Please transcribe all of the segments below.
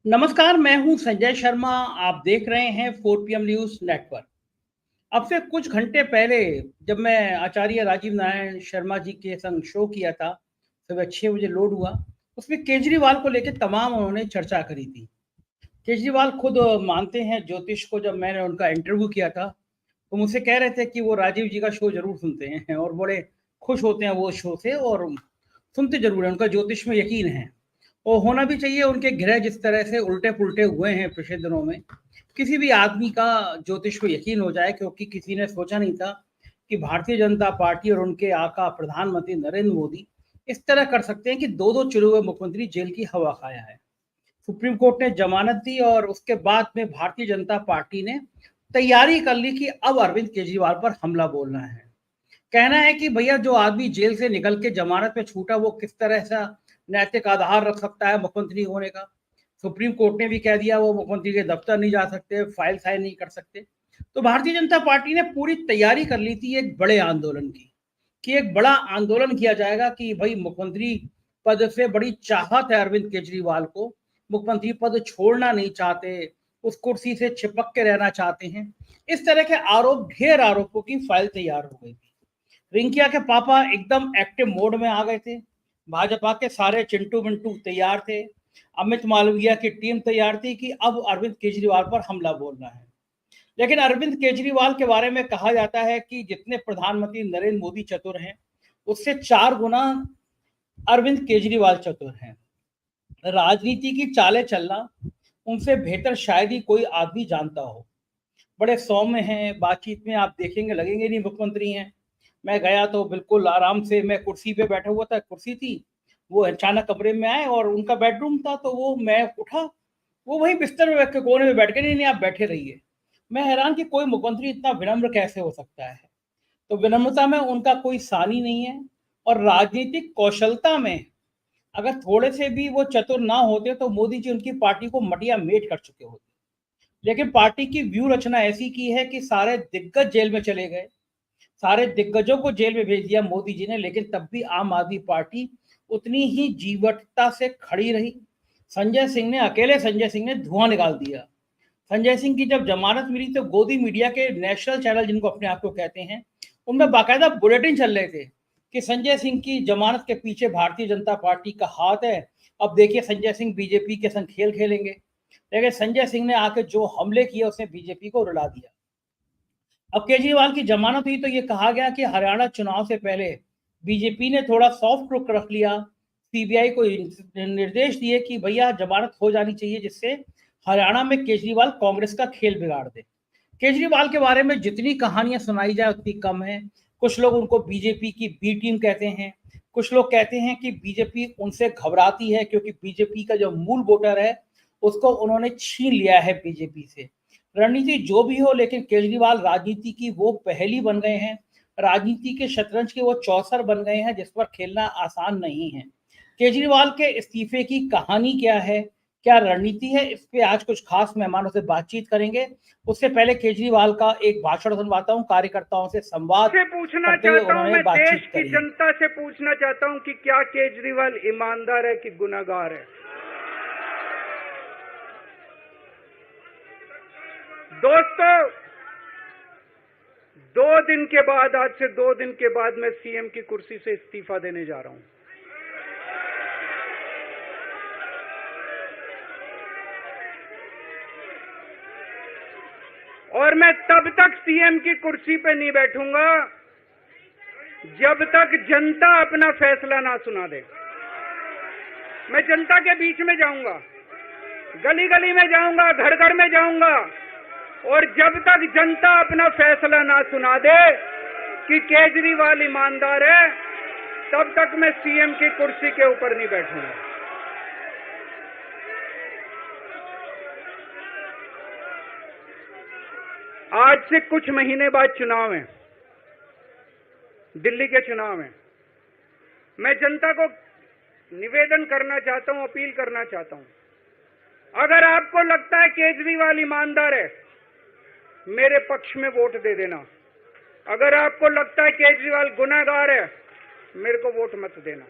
नमस्कार, मैं हूं संजय शर्मा। आप देख रहे हैं 4 PM न्यूज़ नेटवर्क। अब से कुछ घंटे पहले जब मैं आचार्य राजीव नारायण शर्मा जी के संग शो किया था, सुबह 6 बजे लोड हुआ, उसमें केजरीवाल को लेकर तमाम उन्होंने चर्चा करी थी। केजरीवाल खुद मानते हैं ज्योतिष को। जब मैंने उनका इंटरव्यू किया था, तो मुझसे कह रहे थे कि वो राजीव जी का शो ज़रूर सुनते हैं और बड़े खुश होते हैं वो शो से, और सुनते ज़रूर हैं, उनका ज्योतिष में यकीन है। और होना भी चाहिए। उनके ग्रह जिस तरह से उल्टे-पुल्टे हुए हैं पिछले दिनों में, किसी भी आदमी का ज्योतिष पे यकीन हो जाए, क्योंकि किसी ने सोचा नहीं था कि भारतीय जनता पार्टी और उनके आका प्रधानमंत्री नरेंद्र मोदी इस तरह कर सकते हैं कि 2-2 चुने हुए मुख्यमंत्री जेल की हवा खाया है। सुप्रीम कोर्ट ने जमानत दी और उसके बाद में भारतीय जनता पार्टी ने तैयारी कर ली कि अब अरविंद केजरीवाल पर हमला बोलना है। कहना है कि भैया, जो आदमी जेल से निकल के जमानत पे छूटा, वो किस तरह सा नैतिक आधार रख सकता है मुख्यमंत्री होने का। सुप्रीम कोर्ट ने भी कह दिया वो मुख्यमंत्री के दफ्तर नहीं जा सकते, फाइल साइन नहीं कर सकते। तो भारतीय जनता पार्टी ने पूरी तैयारी कर ली थी एक बड़े आंदोलन की, कि एक बड़ा आंदोलन किया जाएगा कि भाई, मुख्यमंत्री पद से बड़ी चाहत है अरविंद केजरीवाल को, मुख्यमंत्री पद छोड़ना नहीं चाहते, उस कुर्सी से चिपक के रहना चाहते हैं। इस तरह के आरोप, ढेर आरोपों की फाइल तैयार हो गई थी। रिंकिया के पापा एकदम एक्टिव मोड में आ गए थे। भाजपा के सारे चिंटू मिंटू तैयार थे। अमित मालवीय की टीम तैयार थी कि अब अरविंद केजरीवाल पर हमला बोलना है। लेकिन अरविंद केजरीवाल के बारे में कहा जाता है कि जितने प्रधानमंत्री नरेंद्र मोदी चतुर हैं, उससे 4 गुना अरविंद केजरीवाल चतुर हैं। राजनीति की चालें चलना उनसे बेहतर शायद ही कोई आदमी जानता हो। बड़े सौम्य हैं, बातचीत में आप देखेंगे लगेंगे नहीं मुख्यमंत्री हैं। मैं गया तो बिल्कुल आराम से, मैं कुर्सी पे बैठा हुआ था, कुर्सी थी, वो अचानक कमरे में आए और उनका बेडरूम था, तो वो, मैं उठा, वो वहीं बिस्तर में बैठ के कोने में बैठ के, नहीं नहीं आप बैठे रहिए। मैं हैरान कि कोई मुख्यमंत्री इतना विनम्र कैसे हो सकता है। तो विनम्रता में उनका कोई सानी नहीं है। और राजनीतिक कौशलता में अगर थोड़े से भी वो चतुर ना होते, तो मोदी जी उनकी पार्टी को मटिया मेट कर चुके होते। लेकिन पार्टी की व्यू रचना ऐसी की है कि सारे दिग्गज जेल में चले गए, सारे दिग्गजों को जेल में भेज दिया मोदी जी ने, लेकिन तब भी आम आदमी पार्टी उतनी ही जीवटता से खड़ी रही। संजय सिंह ने, अकेले संजय सिंह ने धुआं निकाल दिया। संजय सिंह की जब जमानत मिली, तो गोदी मीडिया के नेशनल चैनल, जिनको अपने आप को कहते हैं, उनमें बाकायदा बुलेटिन चल रहे थे कि संजय सिंह की जमानत के पीछे भारतीय जनता पार्टी का हाथ है। अब देखिए, संजय सिंह बीजेपी के संग खेल खेलेंगे। लेकिन संजय सिंह ने आके जो हमले किए, उसने बीजेपी को रुला दिया। अब केजरीवाल की जमानत हुई तो ये कहा गया कि हरियाणा चुनाव से पहले बीजेपी ने थोड़ा सॉफ्ट रुख रख लिया, सीबीआई को निर्देश दिए कि भैया जमानत हो जानी चाहिए, जिससे हरियाणा में केजरीवाल कांग्रेस का खेल बिगाड़ दे। केजरीवाल के बारे में जितनी कहानियां सुनाई जाए उतनी कम है। कुछ लोग उनको बीजेपी की बी टीम कहते हैं, कुछ लोग कहते हैं कि बीजेपी उनसे घबराती है क्योंकि बीजेपी का जो मूल वोटर है, उसको उन्होंने छीन लिया है बीजेपी से। रणनीति जो भी हो, लेकिन केजरीवाल राजनीति की वो पहेली बन गए हैं, राजनीति के शतरंज के वो चौसर बन गए हैं, जिस पर खेलना आसान नहीं है। केजरीवाल के इस्तीफे की कहानी क्या है, क्या रणनीति है, इस पे आज कुछ खास मेहमानों से बातचीत करेंगे। उससे पहले केजरीवाल का एक भाषण सुनवाता हूँ। कार्यकर्ताओं से संवाद से पूछना करते हुए चाहता हूं, उन्होंने मैं देश बातचीत की करी है। जनता से पूछना चाहता हूं कि क्या केजरीवाल ईमानदार है कि गुनाहगार है। दोस्तों, 2 दिन के बाद, आज से 2 दिन के बाद मैं सीएम की कुर्सी से इस्तीफा देने जा रहा हूं। और मैं तब तक सीएम की कुर्सी पे नहीं बैठूंगा जब तक जनता अपना फैसला ना सुना दे। मैं जनता के बीच में जाऊंगा, गली गली में जाऊंगा, घर घर में जाऊंगा, और जब तक जनता अपना फैसला ना सुना दे कि केजरीवाल ईमानदार है, तब तक मैं सीएम की कुर्सी के ऊपर नहीं बैठूंगा। आज से कुछ महीने बाद चुनाव है, दिल्ली के चुनाव है। मैं जनता को निवेदन करना चाहता हूं, अपील करना चाहता हूं, अगर आपको लगता है केजरीवाल ईमानदार है, मेरे पक्ष में वोट दे देना। अगर आपको लगता है केजरीवाल गुनाहगार है, मेरे को वोट मत देना।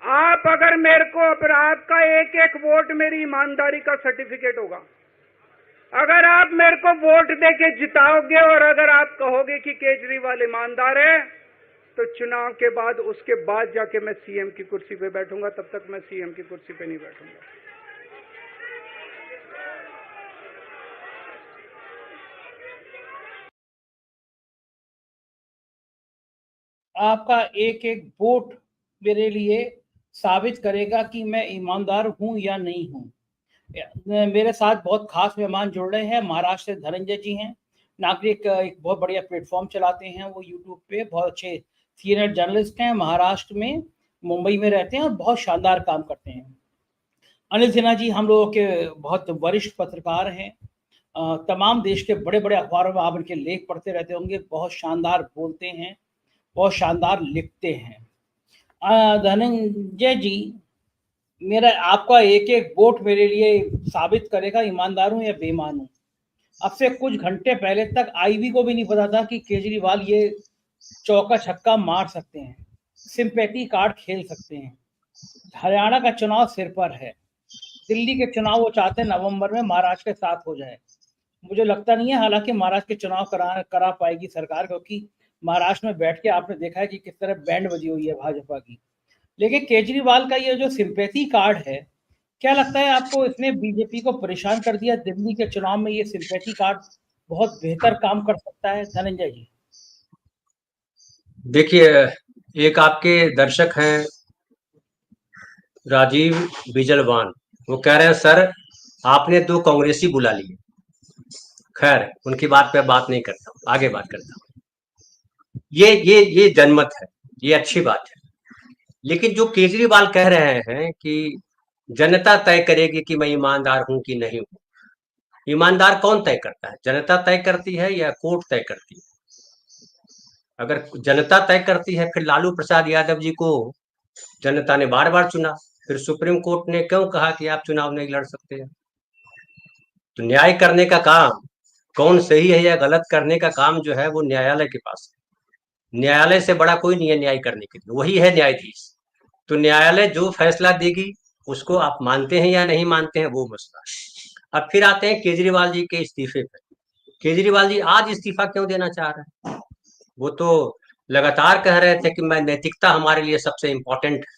आप अगर मेरे को अपराध का एक एक वोट मेरी ईमानदारी का सर्टिफिकेट होगा, अगर आप मेरे को वोट देके जिताओगे और अगर आप कहोगे कि केजरीवाल ईमानदार है, तो चुनाव के बाद उसके बाद जाके मैं सीएम की कुर्सी पे बैठूंगा, तब तक मैं सीएम की कुर्सी पे नहीं बैठूंगा। आपका एक एक वोट मेरे लिए साबित करेगा कि मैं ईमानदार हूं या नहीं हूं। मेरे साथ बहुत खास मेहमान जुड़ रहे हैं। महाराष्ट्र से धनंजय जी हैं, नागरिक एक बहुत बढ़िया प्लेटफॉर्म चलाते हैं वो यूट्यूब पे, बहुत अच्छे सीनियर जर्नलिस्ट हैं, महाराष्ट्र में मुंबई में रहते हैं और बहुत शानदार काम करते हैं। अनिल सिन्हा जी हम लोगों के बहुत वरिष्ठ पत्रकार हैं, तमाम देश के बड़े बड़े अखबारों में आप इनके लेख पढ़ते रहते होंगे, बहुत शानदार बोलते हैं, बहुत शानदार लिखते हैं। धनंजय जी, मेरा आपका एक एक वोट मेरे लिए साबित करेगा ईमानदार हूं या बेईमान हूं। अब से कुछ घंटे पहले तक आईवी को भी नहीं पता था कि केजरीवाल ये चौका छक्का मार सकते हैं, सिंपैथी कार्ड खेल सकते हैं। हरियाणा का चुनाव सिर पर है, दिल्ली के चुनाव वो चाहते हैं नवंबर में महाराष्ट्र के साथ हो जाए। मुझे लगता नहीं है हालांकि महाराष्ट्र के चुनाव करा पाएगी सरकार, क्योंकि महाराष्ट्र में बैठ के आपने देखा है कि किस तरह बैंड बजी हुई है भाजपा की। लेकिन केजरीवाल का ये जो सिंपैथी कार्ड है, क्या लगता है आपको इसने बीजेपी को परेशान कर दिया? दिल्ली के चुनाव में ये सिंपैथी कार्ड बहुत बेहतर काम कर सकता है? धनंजय जी, देखिए, एक आपके दर्शक हैं राजीव बिजलवान, वो कह रहे हैं सर आपने 2 कांग्रेसी बुला लिए। खैर उनकी बात पे बात नहीं करता हूँ, आगे बात करता हूँ। ये जनमत है, ये अच्छी बात है। लेकिन जो केजरीवाल कह रहे हैं कि जनता तय करेगी कि मैं ईमानदार हूं कि नहीं हूं। ईमानदार कौन तय करता है? जनता तय करती है या कोर्ट तय करती है? अगर जनता तय करती है, फिर लालू प्रसाद यादव जी को जनता ने बार बार चुना, फिर सुप्रीम कोर्ट ने क्यों कहा कि आप चुनाव नहीं लड़ सकते हैं? तो न्याय करने का काम, कौन सही है या गलत करने का काम जो है वो न्यायालय के पास है। न्यायालय से बड़ा कोई नहीं है न्याय करने के लिए, वही है न्यायाधीश। तो न्यायालय जो फैसला देगी उसको आप मानते हैं या नहीं मानते हैं वो मसला है। अब फिर आते हैं केजरीवाल जी के इस्तीफे पर। केजरीवाल जी आज इस्तीफा क्यों देना चाह रहे हैं? वो तो लगातार कह रहे थे कि मैं नैतिकता हमारे लिए सबसे इम्पोर्टेंट है।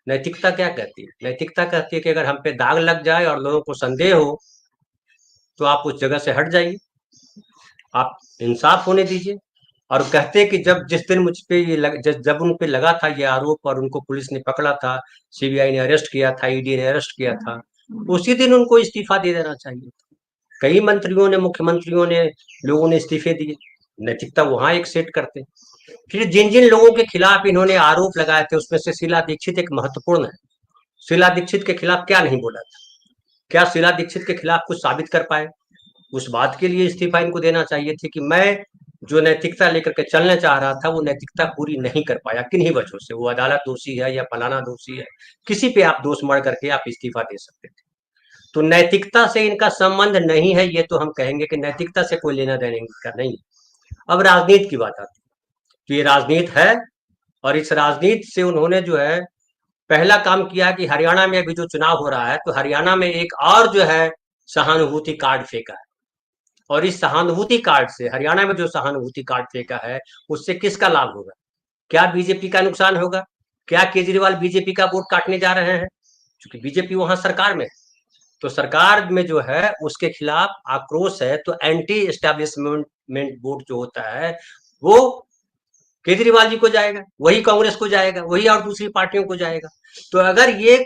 नैतिकता क्या कहती है? नैतिकता कहती है कि अगर हम पे दाग लग जाए और लोगों को संदेह हो तो आप उस जगह से हट जाइए, आप इंसाफ होने दीजिए। और कहते हैं कि जिस दिन मुझ पे जब उन पे लगा था ये आरोप और उनको पुलिस ने पकड़ा था, सीबीआई ने अरेस्ट किया था, ईडी ने अरेस्ट किया था, उसी दिन उनको इस्तीफा दे देना चाहिए। कई मंत्रियों ने, मुख्यमंत्रियों ने, लोगों ने इस्तीफे दिए। नैतिकता वहां एक सेट करते। फिर जिन जिन लोगों के खिलाफ इन्होंने आरोप लगाए थे उसमें से शीला दीक्षित एक महत्वपूर्ण है। शीला दीक्षित के खिलाफ क्या नहीं बोला था? क्या शीला दीक्षित के खिलाफ कुछ साबित कर पाए? उस बात के लिए इस्तीफा इनको देना चाहिए थी कि मैं जो नैतिकता लेकर के चलना चाह रहा था वो नैतिकता पूरी नहीं कर पाया, किन्हीं वजहों से। वो अदालत दोषी है या फलाना दोषी है, किसी पे आप दोष मढ़ करके आप इस्तीफा दे सकते थे। तो नैतिकता से इनका संबंध नहीं है, ये तो हम कहेंगे कि नैतिकता से कोई लेना देना इनका नहीं है। अब राजनीति की बात आती है, तो ये राजनीति है और इस राजनीति से उन्होंने जो है पहला काम किया कि हरियाणा में अभी जो चुनाव हो रहा है तो हरियाणा में एक और जो है सहानुभूति कार्ड फेंका है। और इस सहानुभूति कार्ड से, हरियाणा में जो सहानुभूति कार्ड फेंका है, उससे किसका लाभ होगा? क्या बीजेपी का नुकसान होगा? क्या केजरीवाल बीजेपी का वोट काटने जा रहे हैं? क्योंकि बीजेपी वहां सरकार में है, तो सरकार में जो है उसके खिलाफ आक्रोश है, तो एंटी एस्टेब्लिशमेंट वोट जो होता है वो केजरीवाल जी को जाएगा, वही कांग्रेस को जाएगा, वही और दूसरी पार्टियों को जाएगा। तो अगर ये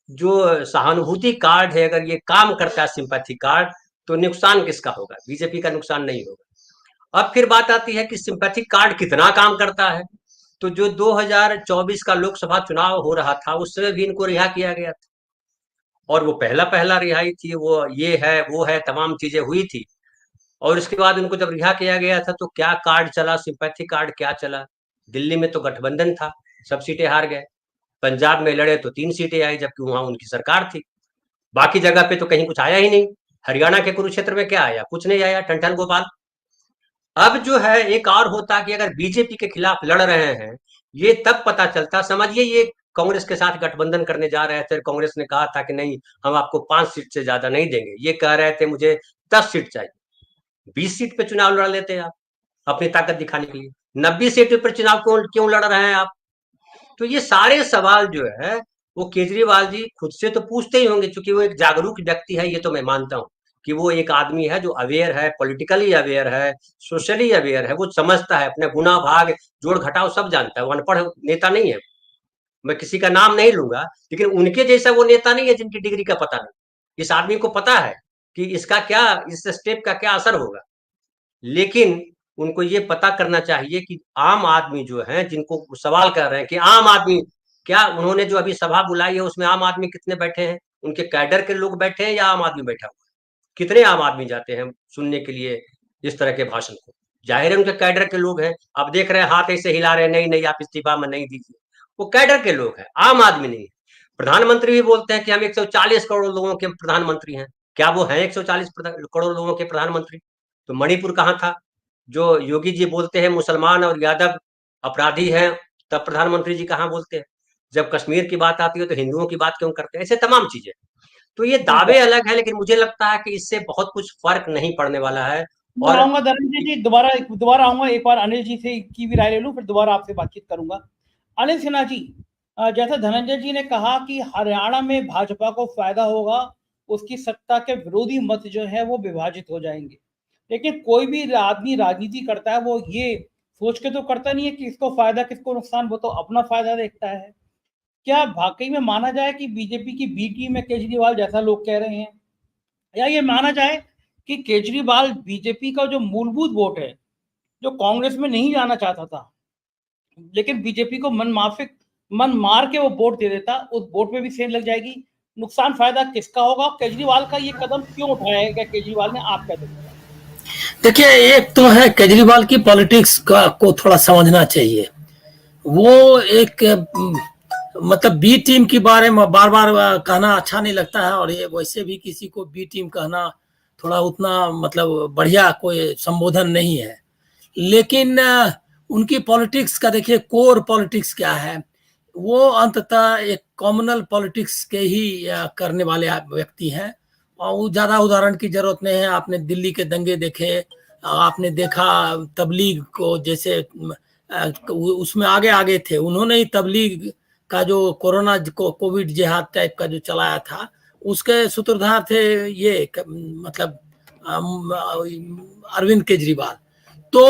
जो सहानुभूति कार्ड है अगर ये काम करता है, सिंपैथी कार्ड, तो नुकसान किसका होगा? बीजेपी का नुकसान नहीं होगा। अब फिर बात आती है कि सिंपैथी कार्ड कितना काम करता है। तो जो 2024 का लोकसभा चुनाव हो रहा था उस समय भी इनको रिहा किया गया था, और वो पहला रिहाई थी, वो ये है वो है तमाम चीजें हुई थी। और इसके बाद उनको जब रिहा किया गया था तो क्या कार्ड चला? सिंपैथी कार्ड क्या चला? दिल्ली में तो गठबंधन था, सब सीटें हार गए। पंजाब में लड़े तो 3 सीटें आई, जबकि वहां उनकी सरकार थी। बाकी जगह पे तो कहीं कुछ आया ही नहीं। हरियाणा के कुरुक्षेत्र में क्या आया? कुछ नहीं आया, ठंठन गोपाल। अब जो है एक और होता कि अगर बीजेपी के खिलाफ लड़ रहे हैं, ये तब पता चलता, समझिए ये कांग्रेस के साथ गठबंधन करने जा रहे थे, कांग्रेस ने कहा था कि नहीं, हम आपको 5 सीट से ज्यादा नहीं देंगे। ये कह रहे थे मुझे 10 सीट चाहिए। 20 सीट पे चुनाव लड़ लेते आप अपनी ताकत दिखाने के लिए। 90 सीट पर चुनाव क्यों लड़ रहे हैं आप? तो ये सारे सवाल जो है वो केजरीवाल जी खुद से तो पूछते ही होंगे, क्योंकि वो एक जागरूक व्यक्ति है। ये तो मैं मानता हूँ कि वो एक आदमी है जो अवेयर है, पॉलिटिकली अवेयर है, सोशली अवेयर है। वो समझता है, अपने गुना भाग जोड़ घटाव सब जानता है। वो अनपढ़ नेता नहीं है। मैं किसी का नाम नहीं लूंगा, लेकिन उनके जैसा वो नेता नहीं है जिनकी डिग्री का पता नहीं। इस आदमी को पता है कि इसका क्या, इस स्टेप का क्या असर होगा। लेकिन उनको ये पता करना चाहिए कि आम आदमी जो है, जिनको सवाल कर रहे हैं कि आम आदमी क्या, उन्होंने जो अभी सभा बुलाई है उसमें आम आदमी कितने बैठे हैं? उनके कैडर के लोग बैठे हैं या आम आदमी बैठा हुआ है? कितने आम आदमी जाते हैं सुनने के लिए इस तरह के भाषण को? जाहिर है उनके कैडर के लोग हैं। आप देख रहे हैं हाथ ऐसे हिला रहे हैं, नहीं नहीं आप इस्तीफा में नहीं दीजिए। वो कैडर के लोग हैं, आम आदमी नहीं है। प्रधानमंत्री भी बोलते हैं कि हम 140 करोड़ लोगों के प्रधानमंत्री हैं। क्या वो हैं 140 करोड़ लोगों के प्रधानमंत्री? तो मणिपुर कहाँ था? जो योगी जी बोलते हैं मुसलमान और यादव अपराधी हैं, तब प्रधानमंत्री जी कहाँ बोलते हैं? जब कश्मीर की बात आती है तो हिंदुओं की बात क्यों करते हैं? ऐसे तमाम चीजें। तो ये दावे अलग है, लेकिन मुझे लगता है कि इससे बहुत कुछ फर्क नहीं पड़ने वाला है। मैं और आऊंगा धनंजय जी, दोबारा आऊंगा। एक बार अनिल जी से की भी राय ले लूं, फिर दोबारा आपसे बातचीत करूंगा। अनिल सिन्हा जी, जैसा धनंजय जी ने कहा कि हरियाणा में भाजपा को फायदा होगा, उसकी सत्ता के विरोधी मत जो है वो विभाजित हो जाएंगे। लेकिन कोई भी आदमी राजनीति करता है वो ये सोच के तो करता नहीं है कि इसको फायदा किसको नुकसान, वो तो अपना फायदा देखता है। क्या वाकई में माना जाए कि बीजेपी की बी टीम है केजरीवाल, जैसा लोग कह रहे हैं, या ये माना जाए कि केजरीवाल बीजेपी का जो मूलभूत वोट है, जो कांग्रेस में नहीं जाना चाहता था, लेकिन बीजेपी को मन मार के वो वोट दे देता, उस वोट में भी सेल लग जाएगी? नुकसान फायदा किसका होगा? केजरीवाल का ये कदम क्यों उठाया है? क्या केजरीवाल ने? आप क्या देखते हैं? देखिए, एक तो है केजरीवाल की पॉलिटिक्स का को थोड़ा समझना चाहिए। वो एक मतलब बी टीम के बारे में बार बार कहना अच्छा नहीं लगता है, और ये वैसे भी किसी को बी टीम कहना थोड़ा उतना मतलब बढ़िया कोई संबोधन नहीं है। लेकिन उनकी पॉलिटिक्स का देखिए, कोर पॉलिटिक्स क्या है, वो अंततः एक कॉमनल पॉलिटिक्स के ही करने वाले व्यक्ति हैं। और वो ज़्यादा उदाहरण की जरूरत नहीं है। आपने दिल्ली के दंगे देखे, आपने देखा तबलीग को, जैसे उसमें आगे आगे थे। उन्होंने ही तबलीग का जो कोरोना कोविड जिहाद टाइप का जो चलाया था, उसके सूत्रधार थे ये मतलब अरविंद केजरीवाल। तो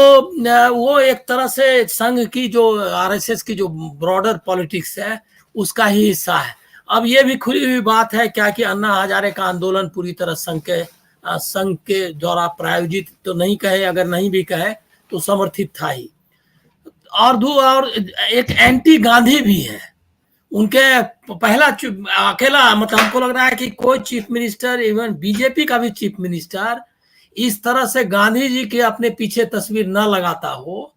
वो एक तरह से संघ की जो आरएसएस की जो ब्रॉडर पॉलिटिक्स है उसका ही हिस्सा है। अब ये भी खुली हुई बात है क्या कि अन्ना हजारे का आंदोलन पूरी तरह संघ के द्वारा प्रायोजित तो नहीं कहे, अगर नहीं भी कहे तो समर्थित था ही। और एक एंटी गांधी भी है उनके। पहला अकेला मतलब हमको लग रहा है कि कोई चीफ मिनिस्टर, इवन बीजेपी का भी चीफ मिनिस्टर, इस तरह से गांधी जी के अपने पीछे तस्वीर न लगाता हो।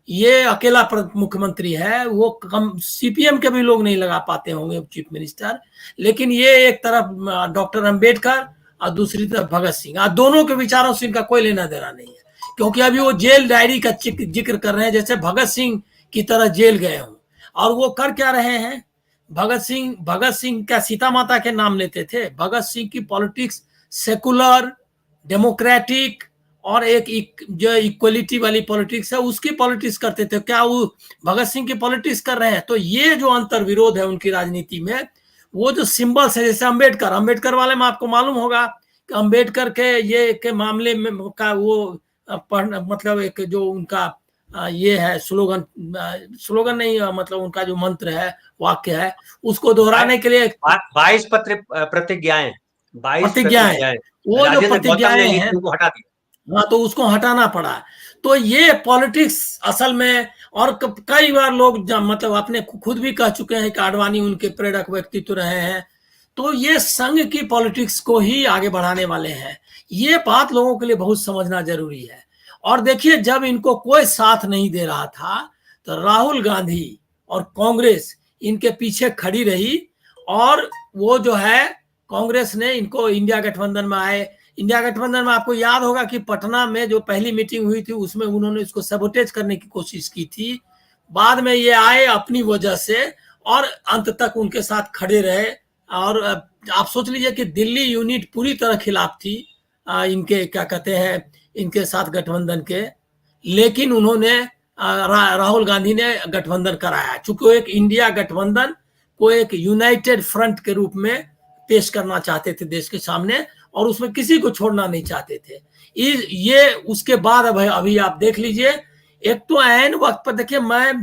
ये अकेला मुख्यमंत्री है। वो कम सीपीएम के भी लोग नहीं लगा पाते होंगे चीफ मिनिस्टर। लेकिन ये एक तरफ डॉक्टर अंबेडकर और दूसरी तरफ भगत सिंह, दोनों के विचारों से इनका कोई लेना देना नहीं है। क्योंकि अभी वो जेल डायरी का जिक्र कर रहे हैं जैसे भगत सिंह की तरह जेल गए हों। और वो कर क्या रहे हैं? भगत सिंह क्या सीता माता के नाम लेते थे? भगत सिंह की पॉलिटिक्स सेकुलर, डेमोक्रेटिक और एक जो इक्वलिटी वाली पॉलिटिक्स है उसकी पॉलिटिक्स करते थे। क्या वो भगत सिंह की पॉलिटिक्स कर रहे हैं? तो ये जो अंतर विरोध है उनकी राजनीति में, वो जो सिंबल्स है, जैसे अंबेडकर वाले में आपको मालूम होगा कि अंबेडकर के ये के मामले में का वो मतलब एक जो उनका ये है स्लोगन नहीं, मतलब उनका जो मंत्र है, वाक्य है, उसको दोहराने के लिए 22 प्रतिज्ञाएं, वो जो प्रतिज्ञाएं हैं, हाँ, तो उसको हटाना पड़ा। तो ये पॉलिटिक्स असल में, और कई बार लोग मतलब अपने खुद भी कह चुके हैं कि आडवाणी उनके प्रेरक व्यक्तित्व रहे हैं। तो ये संघ की पॉलिटिक्स को ही आगे बढ़ाने वाले हैं। ये बात लोगों के लिए बहुत समझना जरूरी है। और देखिए, जब इनको कोई साथ नहीं दे रहा था तो राहुल गांधी और कांग्रेस इनके पीछे खड़ी रही, और वो जो है कांग्रेस ने इनको इंडिया गठबंधन में आए। इंडिया गठबंधन में आपको याद होगा कि पटना में जो पहली मीटिंग हुई थी उसमें उन्होंने इसको सबोटेज करने की कोशिश की थी। बाद में ये आए अपनी वजह से, और अंत तक उनके साथ खड़े रहे। और आप सोच लीजिए कि दिल्ली यूनिट पूरी तरह खिलाफ थी इनके क्या कहते हैं इनके साथ गठबंधन के, लेकिन उन्होंने राहुल गांधी ने गठबंधन कराया, चूंकि वो एक इंडिया गठबंधन को एक यूनाइटेड फ्रंट के रूप में पेश करना चाहते थे देश के सामने, और उसमें किसी को छोड़ना नहीं चाहते थे। ये उसके बाद अभी आप देख लीजिए, एक तो ऐन वक्त पर देखिए, मैं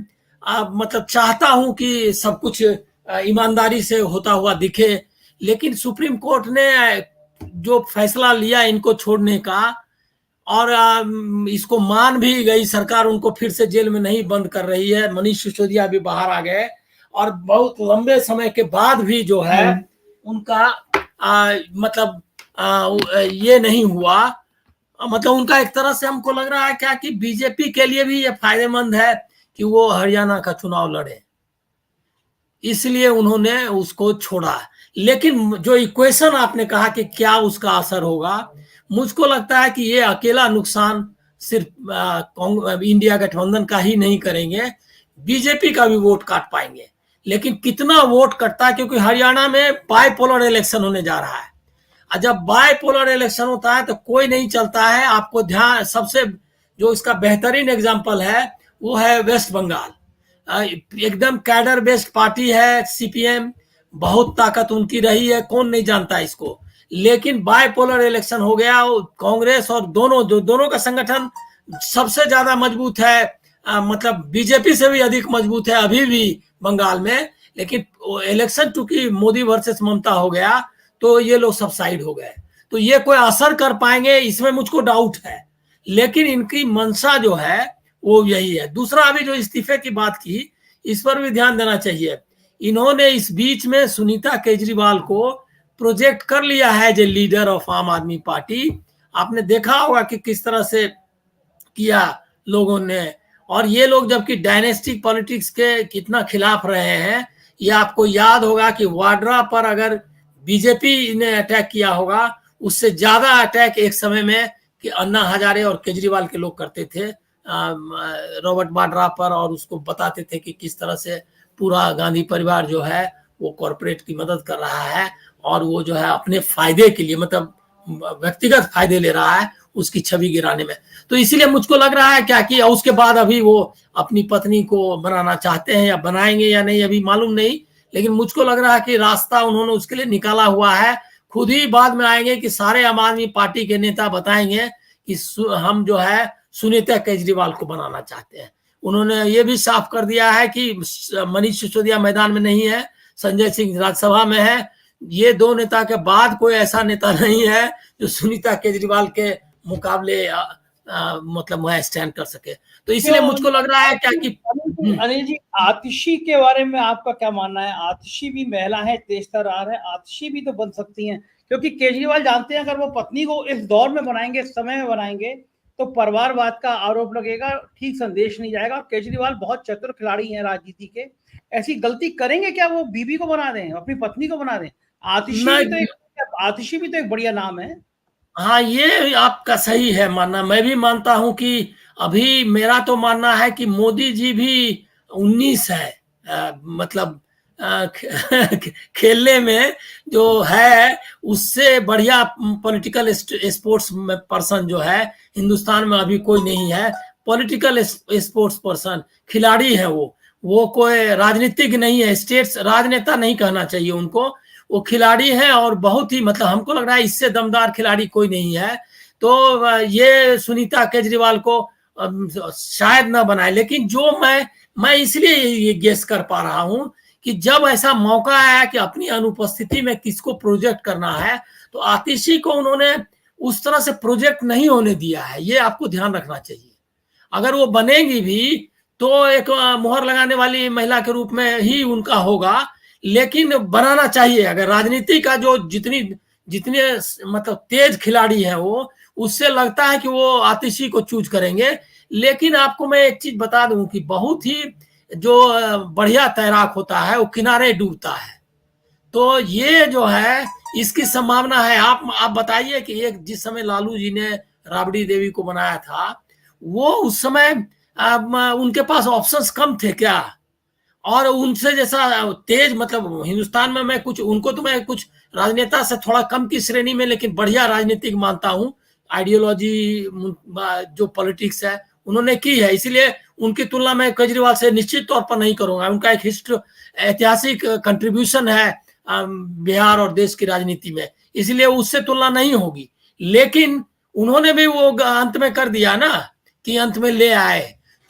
मतलब चाहता हूं कि सब कुछ ईमानदारी से होता हुआ दिखे, लेकिन सुप्रीम कोर्ट ने जो फैसला लिया इनको छोड़ने का, और इसको मान भी गई सरकार, उनको फिर से जेल में नहीं बंद कर रही है। मनीष सिसोदिया भी बाहर आ गए, और बहुत लंबे समय के बाद भी जो है उनका मतलब ये नहीं हुआ। मतलब उनका एक तरह से हमको लग रहा है क्या कि बीजेपी के लिए भी ये फायदेमंद है कि वो हरियाणा का चुनाव लड़े, इसलिए उन्होंने उसको छोड़ा। लेकिन जो इक्वेशन आपने कहा कि क्या उसका असर होगा, मुझको लगता है कि ये अकेला नुकसान सिर्फ इंडिया गठबंधन का ही नहीं करेंगे, बीजेपी का भी वोट काट पाएंगे। लेकिन कितना वोट कटता है, क्योंकि हरियाणा में बाइपोलर इलेक्शन होने जा रहा है, और जब बाइपोलर इलेक्शन होता है तो कोई नहीं चलता है। आपको ध्यान, सबसे जो इसका बेहतरीन एग्जांपल है वो है वेस्ट बंगाल। एकदम कैडर बेस्ड पार्टी है सीपीएम, बहुत ताकत उनकी रही है, कौन नहीं जानता इसको। लेकिन बाइपोलर इलेक्शन हो गया, कांग्रेस और दोनों का संगठन सबसे ज्यादा मजबूत है, मतलब बीजेपी से भी अधिक मजबूत है अभी भी बंगाल में। लेकिन इलेक्शन चूंकि मोदी वर्सेस ममता हो गया तो ये लोग सबसाइड हो गए, तो ये कोई असर कर पाएंगे इसमें मुझको डाउट है। लेकिन इनकी मंशा जो है वो यही है। दूसरा, अभी जो इस्तीफे की बात की, इस पर भी ध्यान देना चाहिए। इन्होंने इस बीच में सुनीता केजरीवाल को प्रोजेक्ट कर लिया है एज ए लीडर ऑफ आम आदमी पार्टी। आपने देखा होगा कि किस तरह से किया लोगों ने, और ये लोग जबकि डायनेस्टिक पॉलिटिक्स के कितना खिलाफ रहे हैं। ये आपको याद होगा कि वाड्रा पर अगर बीजेपी ने अटैक किया होगा, उससे ज्यादा अटैक एक समय में कि अन्ना हजारे और केजरीवाल के लोग करते थे रॉबर्ट वाड्रा पर, और उसको बताते थे कि किस तरह से पूरा गांधी परिवार जो है वो कॉरपोरेट की मदद कर रहा है, और वो जो है अपने फायदे के लिए, मतलब व्यक्तिगत फायदे ले रहा है उसकी छवि गिराने में। तो इसीलिए मुझको लग रहा है क्या कि उसके बाद अभी वो अपनी पत्नी को बनाना चाहते हैं, या बनाएंगे या नहीं अभी मालूम नहीं, लेकिन मुझको लग रहा है कि रास्ता उन्होंने उसके लिए निकाला हुआ है। खुद ही बाद में आएंगे कि सारे आम आदमी पार्टी के नेता बताएंगे कि हम जो है सुनीता केजरीवाल को बनाना चाहते हैं। उन्होंने ये भी साफ कर दिया है कि मनीष सिसोदिया मैदान में नहीं है, संजय सिंह राज्यसभा में है। ये दो नेता के बाद कोई ऐसा नेता नहीं है जो सुनीता केजरीवाल के मुकाबले मतलब वह स्टैंड कर सके। तो इसलिए मुझको लग रहा है क्या कि अनिल जी, आतिशी के बारे में आपका क्या मानना है? आतिशी भी महिला है, तेज तर्रार है, आतिशी भी तो बन सकती हैं, क्योंकि केजरीवाल जानते हैं अगर वो पत्नी को इस दौर में बनाएंगे, इस समय में बनाएंगे, तो परिवारवाद का आरोप लगेगा, ठीक संदेश नहीं जाएगा। और केजरीवाल बहुत चतुर खिलाड़ी हैं राजनीति के, ऐसी गलती करेंगे क्या वो बीबी को बना दें, अपनी पत्नी को बना दें? आतिशी भी तो एक बढ़िया नाम है। हाँ, ये आपका सही है मानना, मैं भी मानता हूं कि अभी मेरा तो मानना है कि मोदी जी भी 19 है, मतलब खेलने में जो है उससे बढ़िया पॉलिटिकल स्पोर्ट्स पर्सन जो है हिंदुस्तान में अभी कोई नहीं है। पॉलिटिकल स्पोर्ट्स पर्सन, खिलाड़ी है वो कोई राजनीतिक नहीं है, स्टेट्स राजनेता नहीं कहना चाहिए उनको, वो खिलाड़ी है, और बहुत ही, मतलब हमको लग रहा है इससे दमदार खिलाड़ी कोई नहीं है। तो ये सुनीता केजरीवाल को शायद ना बनाए। लेकिन जो मैं इसलिए ये गेस कर पा रहा हूं कि जब ऐसा मौका आया कि अपनी अनुपस्थिति में किसको प्रोजेक्ट करना है, तो आतिशी को उन्होंने उस तरह से प्रोजेक्ट नहीं होने दिया है। ये आपको ध्यान रखना चाहिए। अगर वो बनेगी भी तो एक मुहर लगाने वाली महिला के रूप में ही उनका होगा, लेकिन बनाना चाहिए। अगर राजनीति का जो जितने मतलब तेज खिलाड़ी है वो, उससे लगता है कि वो आतिशी को चूज करेंगे। लेकिन आपको मैं एक चीज बता दूं कि बहुत ही जो बढ़िया तैराक होता है वो किनारे डूबता है। तो ये जो है इसकी संभावना है। आप बताइए कि एक जिस समय लालू जी ने राबड़ी देवी को बनाया था, वो उस समय उनके पास ऑप्शंस कम थे क्या? और उनसे जैसा तेज, मतलब हिंदुस्तान में मैं कुछ उनको तो मैं कुछ राजनेता से थोड़ा कम की श्रेणी में लेकिन बढ़िया राजनीतिक मानता हूं। आइडियोलॉजी जो पॉलिटिक्स है उन्होंने की है, इसलिए उनकी तुलना में केजरीवाल से निश्चित तौर पर नहीं करूंगा। उनका एक ऐतिहासिक कंट्रीब्यूशन है बिहार और देश की राजनीति में, इसलिए उससे तुलना नहीं होगी। लेकिन उन्होंने भी वो अंत में कर दिया ना कि अंत में ले आए,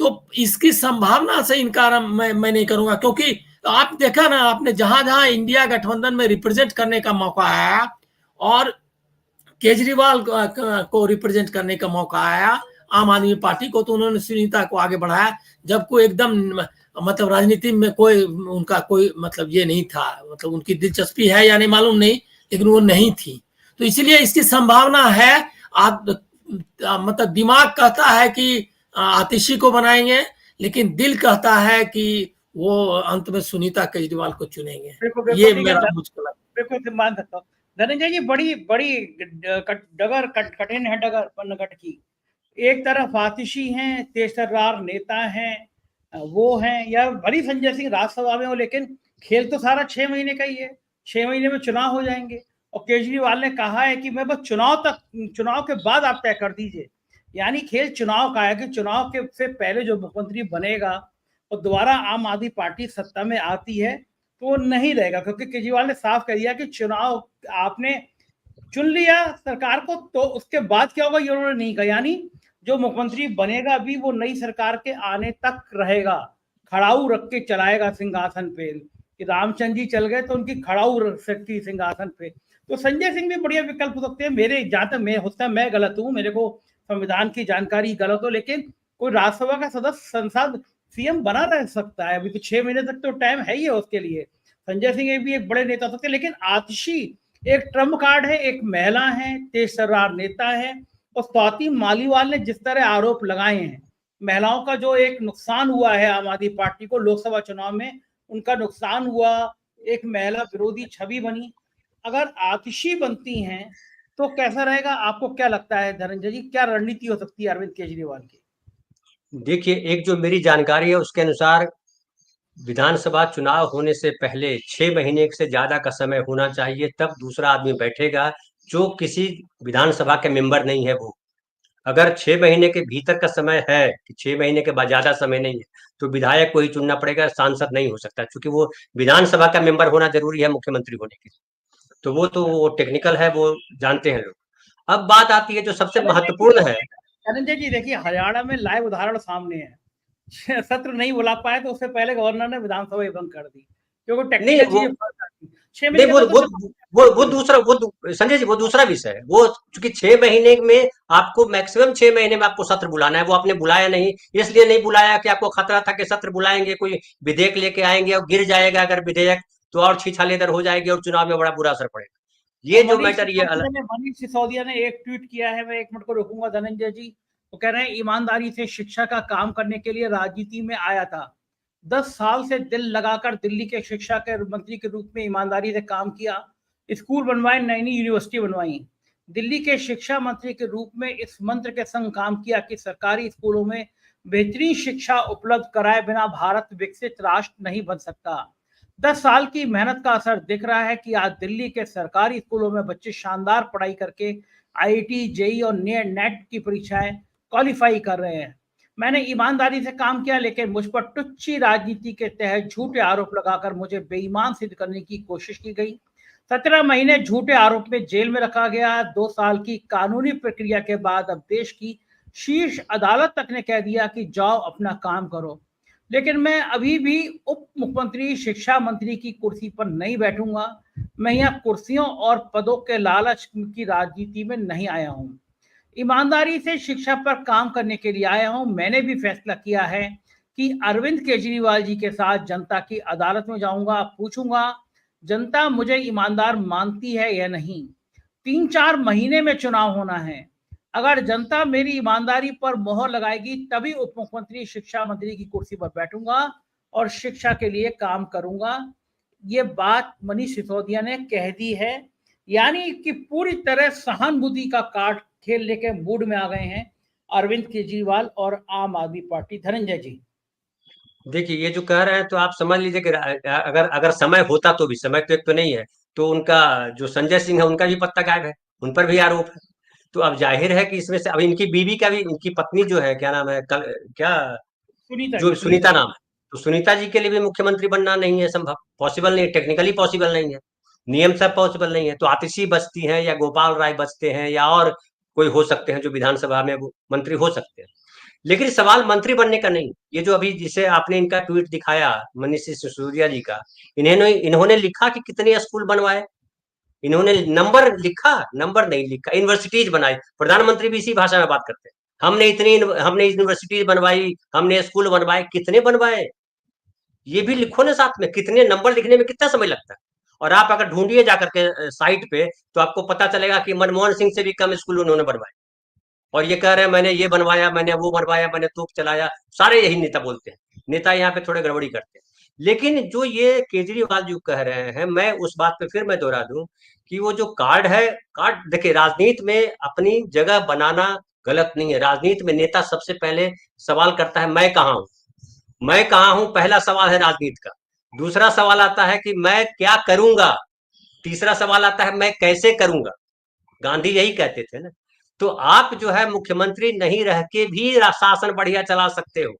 तो इसकी संभावना से इनकार मैं नहीं करूंगा, क्योंकि आप देखा ना, आपने जहां जहां इंडिया गठबंधन में रिप्रेजेंट करने का मौका आया और केजरीवाल को रिप्रेजेंट करने का मौका आया आम आदमी पार्टी को, तो उन्होंने सुनीता को आगे बढ़ाया, जब कोई एकदम मतलब राजनीति में कोई उनका कोई मतलब ये नहीं था, मतलब उनकी दिलचस्पी है या नहीं मालूम नहीं, लेकिन वो नहीं थी। तो इसलिए इसकी संभावना है। मतलब दिमाग कहता है कि आतिशी को बनाएंगे, लेकिन दिल कहता है कि वो अंत में सुनीता केजरीवाल को चुनेंगे। ये मेरा मुझको लगता है। बिल्कुल मान सकता हूँ धनंजय जी, बड़ी बड़ी डगर कठिन है डगर पन्नगट की। एक तरफ आतिशी हैं, तेजतर्रार नेता हैं, वो हैं, या भली संजय सिंह राज्यसभा में हो, लेकिन खेल तो सारा 6 महीने का ही है। 6 महीने में चुनाव हो जाएंगे और केजरीवाल ने कहा है कि मैं बस चुनाव के बाद आप तय कर दीजिए। यानी खेल चुनाव का है कि चुनाव के से पहले जो मुख्यमंत्री बनेगा और दोबारा आम आदमी पार्टी सत्ता में आती है तो वो नहीं रहेगा, क्योंकि केजरीवाल ने साफ कह दिया कि चुनाव आपने चुन लिया सरकार को तो उसके बाद क्या होगा ये उन्होंने नहीं कहा। यानी जो मुख्यमंत्री बनेगा भी वो नई सरकार के आने तक रहेगा, खड़ाऊ रख के चलाएगा सिंहासन पे। कि रामचंद्र जी चल गए तो उनकी खड़ाऊ रख सकती सिंहासन पे। तो संजय सिंह भी बढ़िया विकल्प हो सकते हैं। मेरे जहां तक मैं होता है, मैं गलत हूँ, मेरे को संविधान की जानकारी गलत हो, लेकिन कोई राज्यसभा का सदस्य संसद सीएम बना रह सकता है। अभी तो 6 महीने तक तो टाइम है ही है उसके लिए। संजय सिंह भी एक बड़े नेता सकते हैं, लेकिन आतिशी एक ट्रम्प कार्ड है, एक महिला है, तेजतर्रार नेता है। और स्वाति मालीवाल ने जिस तरह आरोप लगाए हैं, महिलाओं का जो एक नुकसान हुआ है आम आदमी पार्टी को लोकसभा चुनाव में, उनका नुकसान हुआ, एक महिला विरोधी छवि बनी। अगर आतिशी बनती हैं तो कैसा रहेगा? आपको क्या लगता है धनंजय जी, क्या रणनीति हो सकती है अरविंद केजरीवाल की? देखिए, एक जो मेरी जानकारी है उसके अनुसार विधानसभा चुनाव होने से पहले 6 महीने से ज्यादा का समय होना चाहिए, तब दूसरा आदमी बैठेगा जो किसी विधानसभा के मेंबर नहीं है। वो अगर 6 महीने के भीतर का समय है कि 6 महीने के बाद ज्यादा समय नहीं है, तो विधायक को ही चुनना पड़ेगा, सांसद नहीं हो सकता, क्योंकि वो विधानसभा का मेंबर होना जरूरी है मुख्यमंत्री होने के लिए। तो वो टेक्निकल है, वो जानते हैं लोग। अब बात आती है जो सबसे महत्वपूर्ण है। धनंजय जी देखिए, हरियाणा में लाइव उदाहरण सामने है। सत्र नहीं बुला पाए तो उससे पहले गवर्नर ने विधानसभा भंग कर दी, क्योंकि टेक्निकल चीजें फर्क आती है। 6 महीने वो दूसरा, वो संजय जी वो दूसरा विषय है। वो चूंकि 6 महीने में आपको मैक्सिमम 6 महीने में आपको सत्र बुलाना है, वो आपने बुलाया नहीं। इसलिए नहीं बुलाया कि आपको खतरा था कि सत्र बुलाएंगे, कोई विधेयक लेके आएंगे और गिर जाएगा अगर विधेयक, तो और छीछालेदर हो जाएगी और चुनाव में बड़ा बुरा असर पड़ेगा। ये जो मैटर ये मनीष सिसोदिया ने एक ट्वीट किया है, मैं 1 मिनट को रोकूंगा धनंजय जी। वो कह रहे हैं ईमानदारी से शिक्षा का काम करने के लिए राजनीति में आया था। 10 साल से दिल लगाकर दिल्ली के शिक्षा के मंत्री के रूप में ईमानदारी से काम किया। स्कूल बनवाए, नई नई यूनिवर्सिटी बनवाई। दिल्ली के शिक्षा मंत्री के रूप में इस मंत्र के संग काम किया कि सरकारी स्कूलों में बेहतरीन शिक्षा उपलब्ध कराए बिना भारत विकसित राष्ट्र नहीं बन सकता। 10 साल की मेहनत का असर दिख रहा है कि आज दिल्ली के सरकारी स्कूलों में बच्चे शानदार पढ़ाई करके आईआईटी, जेईई और नेट की परीक्षाएं क्वालिफाई कर रहे हैं। मैंने ईमानदारी से काम किया, लेकिन मुझ पर टुच्ची राजनीति के तहत झूठे आरोप लगाकर मुझे बेईमान सिद्ध करने की कोशिश की गई। 17 महीने झूठे आरोप में जेल में रखा गया। 2 साल की कानूनी प्रक्रिया के बाद अब देश की शीर्ष अदालत तक ने कह दिया कि जाओ अपना काम करो। लेकिन मैं अभी भी उप मुख्यमंत्री, शिक्षा मंत्री की कुर्सी पर नहीं बैठूंगा। मैं यहाँ कुर्सियों और पदों के लालच की राजनीति में नहीं आया हूँ। ईमानदारी से शिक्षा पर काम करने के लिए आया हूँ। मैंने भी फैसला किया है कि अरविंद केजरीवाल जी के साथ जनता की अदालत में जाऊंगा, पूछूंगा जनता मुझे ईमानदार मानती है या नहीं। 3-4 महीने में चुनाव होना है। अगर जनता मेरी ईमानदारी पर मोहर लगाएगी तभी उप मुख्यमंत्री, शिक्षा मंत्री की कुर्सी पर बैठूंगा और शिक्षा के लिए काम करूंगा। ये बात मनीष सिसोदिया ने कह दी है। यानी कि पूरी तरह सहानुभूति का कार्ड खेलने के मूड में आ गए हैं अरविंद केजरीवाल और आम आदमी पार्टी। धनंजय जी देखिए ये जो कह रहे हैं तो आप समझ लीजिए कि अगर अगर समय होता तो भी, समय तो एक तो नहीं है, तो उनका जो संजय सिंह है उनका भी पत्ता गायब है, उन पर भी आरोप है। तो अब जाहिर है कि इसमें से अब इनकी बीवी का भी, इनकी पत्नी जो है क्या नाम है, क्या सुनीता जो जी, सुनीता नाम है, तो सुनीता जी के लिए भी मुख्यमंत्री बनना नहीं है संभव, पॉसिबल नहीं, टेक्निकली पॉसिबल नहीं है, नियम सब पॉसिबल नहीं है। तो आतिशी बचती हैं या गोपाल राय बचते हैं या और कोई हो सकते हैं जो विधानसभा में वो मंत्री हो सकते हैं। लेकिन सवाल मंत्री बनने का नहीं, ये जो अभी जिसे आपने इनका ट्वीट दिखाया मनीष सिसोदिया जी का, इन्होंने लिखा कि कितने स्कूल बनवाए, इन्होंने नंबर लिखा, नंबर नहीं लिखा, यूनिवर्सिटीज बनाई। प्रधानमंत्री भी इसी भाषा में बात करते हैं, हमने यूनिवर्सिटीज बनवाई, हमने स्कूल बनवाए, कितने बनवाए ये भी लिखो ना साथ में, कितने नंबर लिखने में कितना समय लगता है। और आप अगर ढूंढिए जाकर के साइट पे तो आपको पता चलेगा कि मनमोहन सिंह से भी कम स्कूल उन्होंने बनवाए। और ये कह रहे हैं मैंने ये बनवाया, मैंने वो बनवाया, मैंने तोप चलाया, सारे यही नेता बोलते हैं। नेता यहाँ पे थोड़े गड़बड़ी करते हैं। लेकिन जो ये केजरीवाल जो कह रहे हैं, मैं उस बात पे फिर मैं दोहरा दूं कि वो जो कार्ड है, कार्ड देखिए, राजनीति में अपनी जगह बनाना गलत नहीं है। राजनीति में नेता सबसे पहले सवाल करता है मैं कहाँ हूँ, मैं कहाँ हूँ, पहला सवाल है राजनीति का। दूसरा सवाल आता है कि मैं क्या करूंगा, तीसरा सवाल आता है मैं कैसे करूंगा। गांधी यही कहते थे ना। तो आप जो है मुख्यमंत्री नहीं रह के भी शासन बढ़िया चला सकते हो,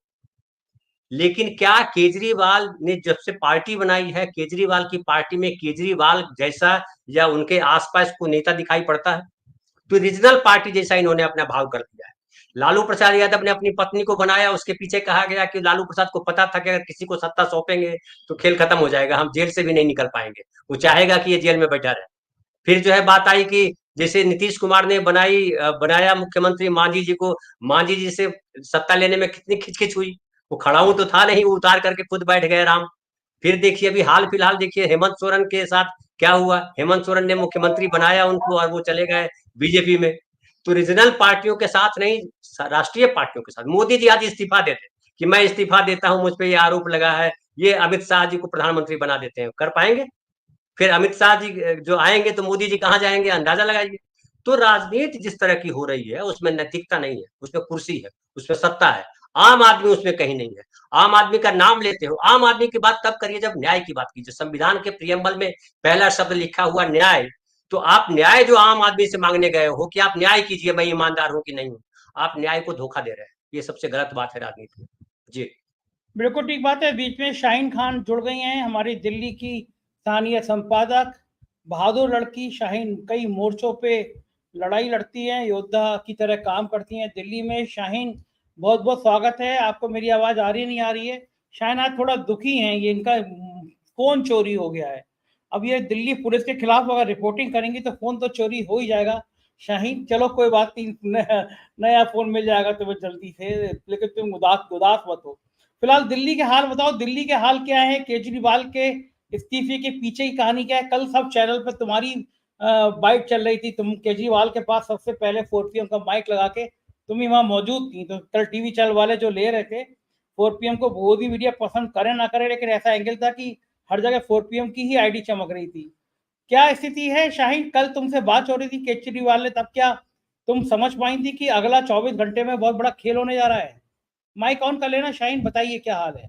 लेकिन क्या केजरीवाल ने जब से पार्टी बनाई है, केजरीवाल की पार्टी में केजरीवाल जैसा या उनके आसपास को नेता दिखाई पड़ता है? तो रीजनल पार्टी जैसा इन्होंने अपना भाव कर दिया है। लालू प्रसाद यादव ने अपनी पत्नी को बनाया, उसके पीछे कहा गया कि लालू प्रसाद को पता था कि अगर किसी को सत्ता सौंपेंगे तो खेल खत्म हो जाएगा, हम जेल से भी नहीं निकल पाएंगे, वो चाहेगा कि ये जेल में बैठा रहे। फिर जो है बात आई कि जैसे नीतीश कुमार ने बनाया मुख्यमंत्री मांझी जी को, मांझी जी से सत्ता लेने में कितनी खिचखिच हुई, वो खड़ा हूं तो था नहीं, वो उतार करके खुद बैठ गए राम। फिर देखिए अभी हाल फिलहाल देखिए हेमंत सोरेन के साथ क्या हुआ, हेमंत सोरेन ने मुख्यमंत्री बनाया उनको और वो चले गए बीजेपी में। तो रीजनल पार्टियों के साथ नहीं, राष्ट्रीय पार्टियों के साथ। मोदी जी आज इस्तीफा देते कि मैं इस्तीफा देता हूं, मुझ पर ये आरोप लगा है, ये अमित शाह जी को प्रधानमंत्री बना देते हैं, कर पाएंगे? फिर अमित शाह जी जो आएंगे तो मोदी जी कहाँ जाएंगे, अंदाजा लगाइए। तो राजनीति जिस तरह की हो रही है उसमें नैतिकता नहीं है, उसमें कुर्सी है, उसमें सत्ता है, आम आदमी उसमें कहीं नहीं है। आम आदमी का नाम लेते हो, आम आदमी की बात तब करिए जब न्याय की बात कीजिए। संविधान के प्रियम्बल में पहला शब्द लिखा हुआ न्याय, तो आप न्याय जो आम आदमी से मांगने गए हो कि आप न्याय कीजिए, मैं ईमानदार हूं कि नहीं हूं, आप न्याय को धोखा दे रहे हैं। ये सबसे गलत बात है राजनीति में। जी बिल्कुल ठीक बात है। बीच में शाहीन खान जुड़ गई हैं, हमारी दिल्ली की स्थानीय संपादक, बहादुर लड़की शाहीन, कई मोर्चों पे लड़ाई लड़ती हैं, योद्धा की तरह काम करती हैं दिल्ली में। शाहीन, बहुत बहुत स्वागत है आपको। मेरी आवाज़ आ रही नहीं आ रही है? शाहीन आज थोड़ा दुखी हैं, ये इनका फ़ोन चोरी हो गया है। अब ये दिल्ली पुलिस के खिलाफ अगर रिपोर्टिंग करेंगी तो फ़ोन तो चोरी हो ही जाएगा। शाहीन चलो कोई बात नहीं, नया फ़ोन मिल जाएगा तुम्हें जल्दी से, लेकिन तुम उदास उदास मत हो। फिलहाल दिल्ली के हाल बताओ, दिल्ली के हाल क्या है? केजरीवाल के इस्तीफे के पीछे की कहानी क्या है? कल सब चैनल पर तुम्हारी बाइट चल रही थी, तुम केजरीवाल के पास सबसे पहले 4PM का माइक लगा के तुम ही वहां मौजूद थी। तो कल टीवी चैनल वाले जो ले रहे थे 4PM को, मोदी मीडिया पसंद करे ना करे, लेकिन ऐसा एंगल था कि हर जगह 4PM की ही आईडी चमक रही थी। क्या स्थिति है शाहीन? कल तुमसे बात हो रही थी केजरीवाल ने, तब क्या तुम समझ पाई थी कि अगला 24 घंटे में बहुत बड़ा खेल होने जा रहा है? माइक ऑन कर लेना शाहीन, बताइए क्या हाल है।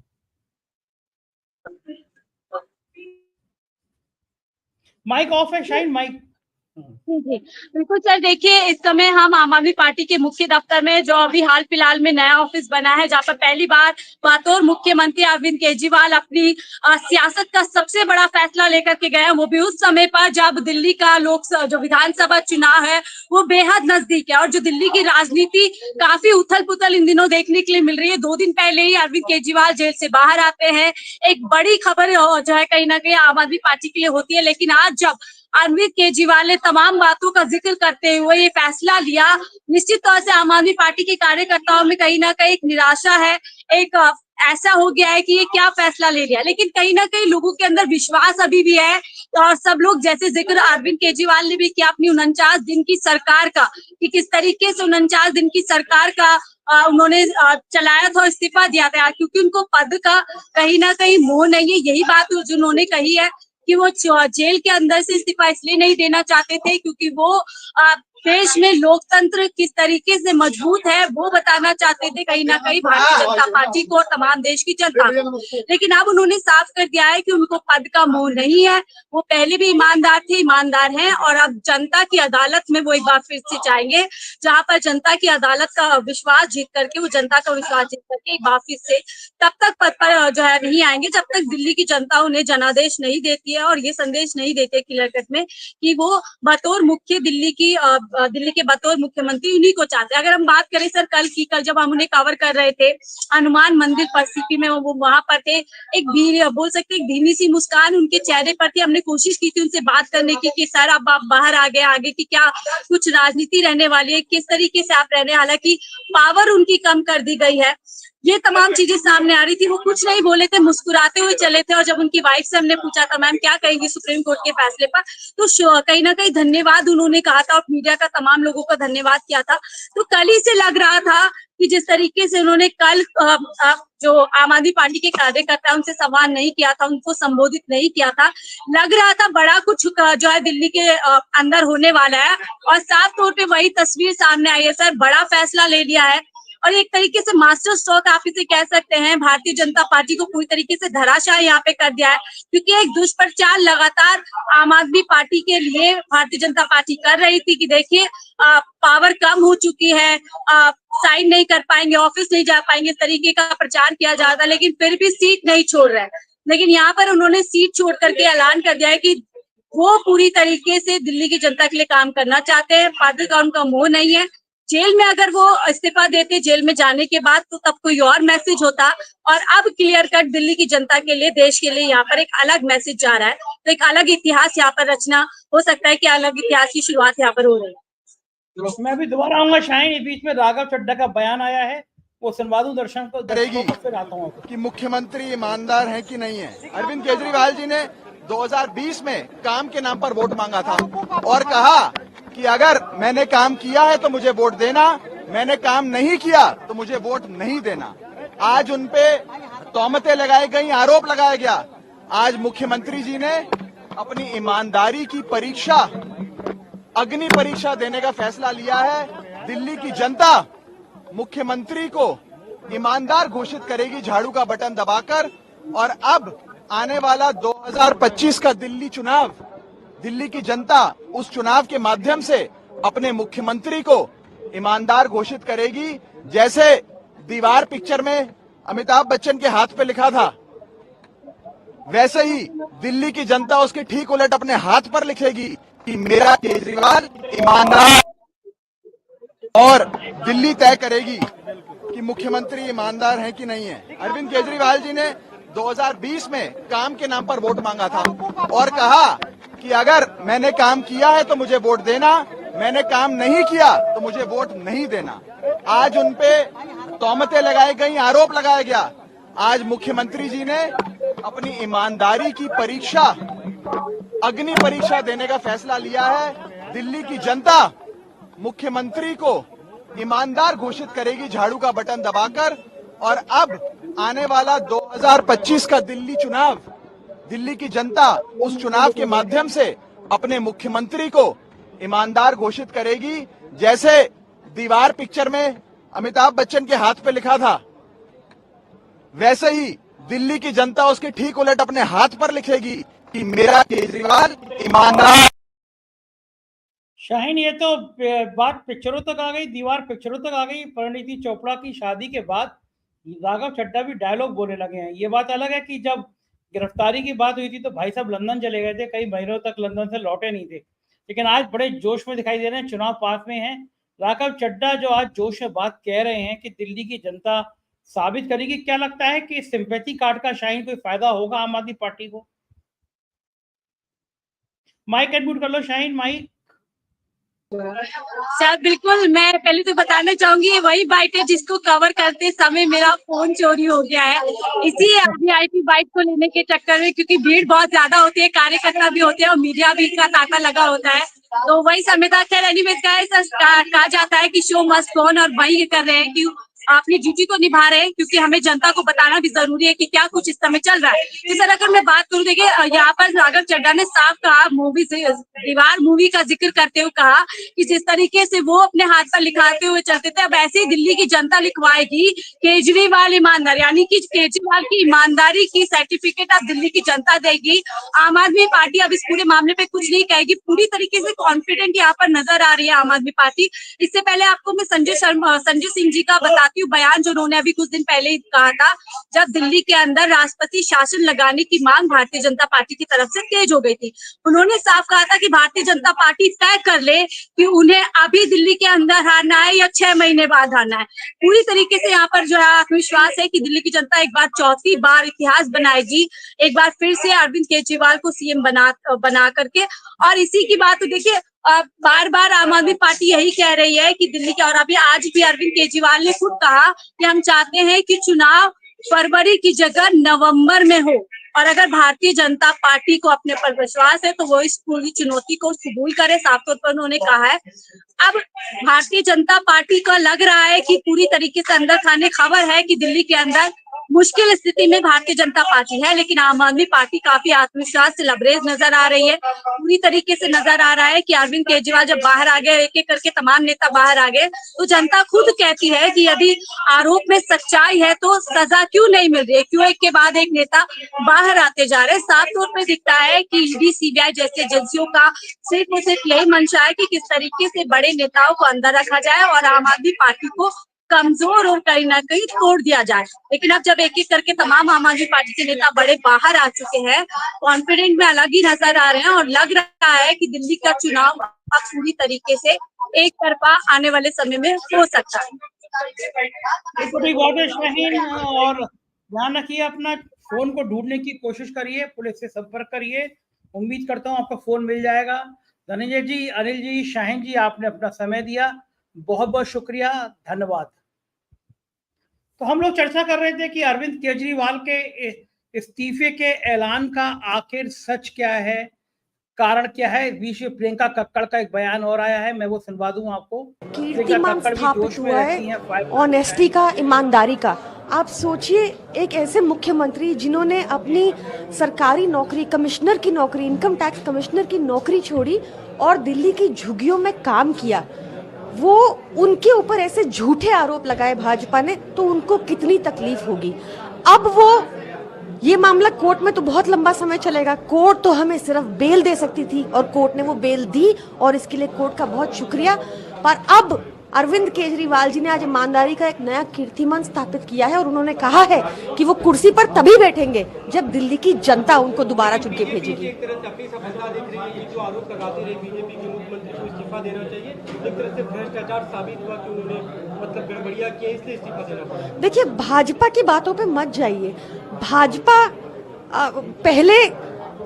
माइक ऑफ है शाहीन, माइक। जी बिल्कुल सर, देखिए इस समय हम आम आदमी पार्टी के मुख्य दफ्तर में, जो अभी हाल फिलहाल में नया ऑफिस बना है, जहाँ पर पहली बार बतौर मुख्यमंत्री अरविंद केजरीवाल अपनी सियासत का सबसे बड़ा फैसला लेकर के गए, वो भी उस समय पर जब दिल्ली का जो विधानसभा चुनाव है वो बेहद नजदीक है और जो दिल्ली की राजनीति काफी उथल पुथल इन दिनों देखने के लिए मिल रही है। 2 दिन पहले ही अरविंद केजरीवाल जेल से बाहर आते हैं, एक बड़ी खबर जो है कहीं ना कहीं आम आदमी पार्टी के लिए होती है। लेकिन आज जब अरविंद केजरीवाल ने तमाम बातों का जिक्र करते हुए ये फैसला लिया, निश्चित तौर से आम आदमी पार्टी के कार्यकर्ताओं में कहीं ना कहीं एक निराशा है, एक ऐसा हो गया है कि ये क्या फैसला ले लिया। लेकिन कहीं ना कहीं लोगों के अंदर विश्वास अभी भी है और सब लोग, जैसे जिक्र अरविंद केजरीवाल ने भी किया अपनी 49 दिन की सरकार का, कि किस तरीके से 49 दिन की सरकार का उन्होंने चलाया था, इस्तीफा दिया था क्योंकि उनको पद का कहीं ना कहीं मोह नहीं है। यही बात उन्होंने कही है कि वो जेल के अंदर से इस्तीफा इसलिए नहीं देना चाहते थे क्योंकि वो देश में लोकतंत्र किस तरीके से मजबूत है वो बताना चाहते थे कहीं ना कहीं भारतीय जनता पार्टी को और तमाम देश की जनता को। लेकिन अब उन्होंने साफ कर दिया है कि उनको पद का मोह नहीं है, वो पहले भी ईमानदार थे, ईमानदार हैं, और अब जनता की अदालत में वो एक बार फिर से जाएंगे, जहां पर जनता की अदालत का विश्वास जीत करके, वो जनता का विश्वास जीत करके एक बार फिर से तब तक पद पर जो है नहीं आएंगे जब तक दिल्ली की जनता उन्हें जनादेश नहीं देती है और ये संदेश नहीं देते क्लियर कट में कि वो बतौर दिल्ली के बतौर मुख्यमंत्री उन्हीं को चाहते हैं। अगर हम बात करें सर कल जब हम उन्हें कवर कर रहे थे हनुमान मंदिर परिस्थिति में, वो वहां पर थे, बोल सकते एक धीमी सी मुस्कान उनके चेहरे पर थी। हमने कोशिश की थी उनसे बात करने की कि सर अब आप बाहर आ गए, आगे की क्या कुछ राजनीति रहने वाली है, किस तरीके से आप रहने, हालांकि पावर उनकी कम कर दी गई है, ये तमाम चीजें सामने आ रही थी। वो कुछ नहीं बोले थे, मुस्कुराते हुए चले थे। और जब उनकी वाइफ से हमने पूछा था मैम क्या कहेंगी सुप्रीम कोर्ट के फैसले पर, तो कहीं ना कहीं धन्यवाद उन्होंने कहा था और मीडिया का तमाम लोगों का धन्यवाद किया था। तो कल ही से लग रहा था कि जिस तरीके से उन्होंने कल जो आम आदमी पार्टी के कार्यकर्ता उनसे सवाल नहीं किया था, उनको संबोधित नहीं किया था, लग रहा था बड़ा कुछ जो है दिल्ली के अंदर होने वाला है। और साफ तौर पे वही तस्वीर सामने आई है सर, बड़ा फैसला ले लिया है और एक तरीके से मास्टर स्ट्रोक आप इसे कह सकते हैं, भारतीय जनता पार्टी को पूरी तरीके से धराशायी यहाँ पे कर दिया है। क्योंकि एक दुष्प्रचार लगातार आम आदमी पार्टी के लिए भारतीय जनता पार्टी कर रही थी कि देखिए पावर कम हो चुकी है, साइन नहीं कर पाएंगे, ऑफिस नहीं जा पाएंगे, इस तरीके का प्रचार किया जा रहा था, लेकिन फिर भी सीट नहीं छोड़ रहे। लेकिन यहाँ पर उन्होंने सीट छोड़ करके ऐलान कर दिया है कि वो पूरी तरीके से दिल्ली की जनता के लिए काम करना चाहते हैं, पार्टी का उनका मोह नहीं है। जेल में अगर वो इस्तीफा देते जेल में जाने के बाद तो तब कोई और मैसेज होता, और अब क्लियर कट दिल्ली की जनता के लिए, देश के लिए यहाँ पर एक अलग मैसेज जा रहा है। तो एक अलग इतिहास यहाँ पर रचना हो सकता है कि अलग इतिहास की शुरुआत यहाँ पर हो रही है। मैं अभी दोबारा आऊंगा शाहीन, इस बीच में राघव चड्ढा का बयान आया है, वो सुनवा दूं दर्शकों को, फिर आता हूँ कि मुख्यमंत्री ईमानदार हैं कि नहीं है। अरविंद केजरीवाल जी ने 2020 में काम के नाम पर वोट मांगा था और कहा कि अगर मैंने काम किया है तो मुझे वोट देना, मैंने काम नहीं किया तो मुझे वोट नहीं देना। आज उनपे तोहमतें लगाई गई, आरोप लगाया गया। आज मुख्यमंत्री जी ने अपनी ईमानदारी की परीक्षा, अग्नि परीक्षा देने का फैसला लिया है। दिल्ली की जनता मुख्यमंत्री को ईमानदार घोषित करेगी झाड़ू का बटन दबाकर। और अब आने वाला 2025 का दिल्ली चुनाव, दिल्ली की जनता उस चुनाव के माध्यम से अपने मुख्यमंत्री को ईमानदार घोषित करेगी। जैसे दीवार पिक्चर में अमिताभ बच्चन के हाथ पे लिखा था, वैसे ही दिल्ली की जनता उसके ठीक उलट अपने हाथ पर लिखेगी कि मेरा केजरीवाल ईमानदार, और दिल्ली तय करेगी कि मुख्यमंत्री ईमानदार है कि नहीं है। अरविंद केजरीवाल जी ने 2020 में काम के नाम पर वोट मांगा था और कहा कि अगर मैंने काम किया है तो मुझे वोट देना, मैंने काम नहीं किया तो मुझे वोट नहीं देना। आज उनपे तोहमतें लगाई गई, आरोप लगाया गया। आज मुख्यमंत्री जी ने अपनी ईमानदारी की परीक्षा, अग्नि परीक्षा देने का फैसला लिया है। दिल्ली की जनता मुख्यमंत्री को ईमानदार घोषित करेगी झाड़ू का बटन दबाकर। और अब आने वाला 2025 का दिल्ली चुनाव, दिल्ली की जनता उस चुनाव के माध्यम से अपने मुख्यमंत्री को ईमानदार घोषित करेगी। जैसे दीवार पिक्चर में अमिताभ बच्चन के हाथ पे लिखा था, वैसे ही दिल्ली की जनता उसके ठीक उलट अपने हाथ पर लिखेगी कि मेरा केजरीवाल ईमानदार। शाहीन, ये तो बात पिक्चरों तक आ गई, दीवार पिक्चरों तक आ गई। परिणीति चोपड़ा की शादी के बाद राघव चड्ढा भी डायलॉग बोलने लगे हैं। ये बात अलग है कि जब गिरफ्तारी की बात हुई थी तो भाई साहब लंदन चले गए थे, कई महीनों तक लंदन से लौटे नहीं थे, लेकिन आज बड़े जोश में दिखाई दे रहे हैं। चुनाव पास में है, राघव चड्ढा जो आज जोश में बात कह रहे हैं कि दिल्ली की जनता साबित करेगी। क्या लगता है कि सिंपैथी कार्ड का शाहीन कोई फायदा होगा आम आदमी पार्टी को? माइक अनम्यूट कर लो शाहीन, माइक। सर बिल्कुल, मैं पहले तो बताना चाहूंगी ये वही बाइट है जिसको कवर करते समय मेरा फोन चोरी हो गया है। इसी वीआईपी बाइट को लेने के चक्कर में, क्योंकि भीड़ बहुत ज्यादा होती है, कार्यकर्ता भी होते हैं और मीडिया भी इसका ताका लगा होता है, तो वही समय था। खैर एनीवेज कहा जाता है कि शो मस्ट गो ऑन, और वही कर रहे हैं कि अपनी ड्यूटी को निभा रहे हैं, क्योंकि हमें जनता को बताना भी जरूरी है कि क्या कुछ इस समय चल रहा है। तो सर अगर मैं बात करूँ, देखिए यहाँ पर राघव चड्ढा ने साफ कहा, मूवी से दीवार मूवी का जिक्र करते हुए कहा कि जिस तरीके से वो अपने हाथ पर लिखाते हुए चलते थे, अब ऐसे ही दिल्ली की जनता लिखवाएगी। केजरीवाल ईमानदार, यानी कि केजरीवाल की ईमानदारी की सर्टिफिकेट अब दिल्ली की जनता देगी। आम आदमी पार्टी अब इस पूरे मामले पे कुछ नहीं कहेगी, पूरी तरीके से कॉन्फिडेंट यहाँ पर नजर आ रही है आम आदमी पार्टी। इससे पहले आपको मैं संजय सिंह जी का बताती हूँ बयान, जो उन्होंने अभी कुछ दिन पहले ही कहा था, जब दिल्ली के अंदर राष्ट्रपति शासन लगाने की मांग भारतीय जनता पार्टी की तरफ से तेज हो गई थी। उन्होंने साफ कहा था कि भारतीय जनता पार्टी तय कर ले कि उन्हें अभी दिल्ली के अंदर आना है या 6 महीने बाद आना है। पूरी तरीके से यहाँ पर जो है आत्मविश्वास है कि दिल्ली की जनता एक बार, चौथी बार इतिहास बनाएगी, एक बार फिर से अरविंद केजरीवाल को सीएम बना करके। और इसी की बात देखिए, बार बार आम आदमी पार्टी यही कह रही है कि दिल्ली के, और अभी आज भी अरविंद केजरीवाल ने खुद कहा कि हम चाहते हैं कि चुनाव फरवरी की जगह नवंबर में हो। और अगर भारतीय जनता पार्टी को अपने पर विश्वास है तो वो इस पूरी चुनौती को कबूल करे, साफ तौर पर उन्होंने कहा है। अब भारतीय जनता पार्टी का लग रहा है कि पूरी तरीके से अंदर खाने खबर है कि दिल्ली के अंदर मुश्किल स्थिति में भारतीय जनता पार्टी है, लेकिन आम आदमी पार्टी काफी आत्मविश्वास से लबरेज नजर आ रही है। पूरी तरीके से नजर आ रहा है कि अरविंद केजरीवाल जब बाहर आ गए, एक एक करके तमाम नेता बाहर आ गए, तो जनता खुद कहती है कि यदि आरोप में सच्चाई है तो सजा क्यों नहीं मिल रही है, क्यों एक के बाद एक नेता बाहर आते जा रहे हैं। साफ तौर पर दिखता है कि ईडी, सीबीआई जैसी एजेंसियों का सिर्फ और सिर्फ यही मंशा है कि किस तरीके से बड़े नेताओं को अंदर रखा जाए और आम आदमी पार्टी को कमजोर और कहीं ना कहीं तोड़ दिया जाए। लेकिन अब जब एक एक करके तमाम आम आदमी पार्टी के नेता बड़े बाहर आ चुके हैं, कॉन्फिडेंट में अलग ही नजर आ रहे हैं, और लग रहा है कि दिल्ली का चुनाव अब पूरी तरीके से एक तरफा आने वाले समय में हो सकता है। शाहीन, और ध्यान रखिए, अपना फोन को ढूंढने की कोशिश करिए, पुलिस से संपर्क करिए, उम्मीद करता हूँ आपका फोन मिल जाएगा। धनंजय जी, अनिल जी, शाहीन जी, आपने अपना समय दिया, बहुत बहुत शुक्रिया, धन्यवाद। तो हम लोग चर्चा कर रहे थे कि अरविंद केजरीवाल के इस्तीफे के ऐलान का आखिर सच क्या है, कारण क्या है। बीच में प्रियंका कक्कड़ का एक बयान और आया है, मैं वो सुनवा दूं आपको। कीर्तिमान स्थापित हुआ है ऑनेस्टी का, ईमानदारी का। आप सोचिए, एक ऐसे मुख्यमंत्री जिन्होंने अपनी सरकारी नौकरी, कमिश्नर की नौकरी, इनकम टैक्स कमिश्नर की नौकरी छोड़ी और दिल्ली की झुग्गियों में काम किया, वो उनके ऊपर ऐसे झूठे आरोप लगाए भाजपा ने, तो उनको कितनी तकलीफ होगी। अब वो ये मामला कोर्ट में तो बहुत लंबा समय चलेगा। कोर्ट तो हमें सिर्फ बेल दे सकती थी और कोर्ट ने वो बेल दी, और इसके लिए कोर्ट का बहुत शुक्रिया। पर अब अरविंद केजरीवाल जी ने आज ईमानदारी का एक नया कीर्तिमान स्थापित किया है, और उन्होंने कहा है कि वो कुर्सी पर तभी बैठेंगे जब दिल्ली की जनता उनको दोबारा चुन के भेजेगी। एक तरह से अपनी सफलता दिख रही है, जो आरोप लगाती रही बीजेपी के मुख्यमंत्री को इस्तीफा देना चाहिए, एक तरह से भ्रष्टाचार साबित हुआ कि उन्होंने मतलब गड़बड़ियां किया, इसलिए इस्तीफा देना पड़ा। देखिए, भाजपा की बातों पे मत जाइए। भाजपा पहले